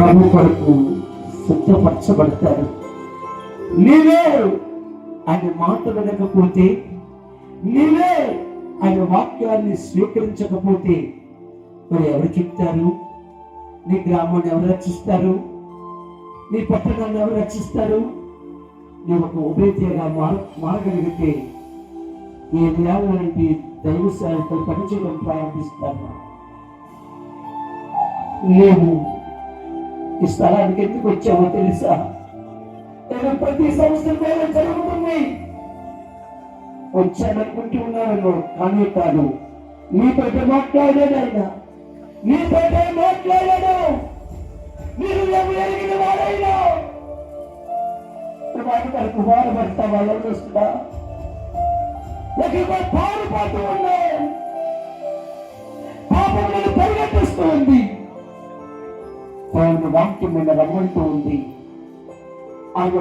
ప్రభు కొరకు సిద్ధపరచబడతారు. నీవే ఆయన మాట వినకపోతే, నీవే ఆయన వాక్యాన్ని స్వీకరించకపోతే మరి ఎవరు చెప్తారు? నీ గ్రామాన్ని ఎవరు రక్షిస్తారు? నీ పట్టణాన్ని ఎవరు రక్షిస్తారు? నీవు ఒక ఉభయతగా మారగలిగితే ఈ లాంటి దైవ సేవకులు పనిచేయడం ప్రారంభిస్తాను. నేను ఈ స్థలానికి ఎందుకు వచ్చామో తెలుసా? నేను ప్రతి సంవత్సరం వేరే జరుగుతుంది వచ్చాననుకుంటూ ఉన్నాను, కానీ కాదు. నీతోట మాట్లాడాడు ఆయన, నీతోట మాట్లాడాడు. మీరు ఎరిగిన వాడైనా వాడికి బాధపడతా వాళ్ళని వస్తుందా? పాడుపాటు ఉన్నాయి, పాపం నేను పరిగెట్టిస్తూ ఉంది, ఆయన వాక్యం మీద రమ్మంటూ ఉంది. ఆయన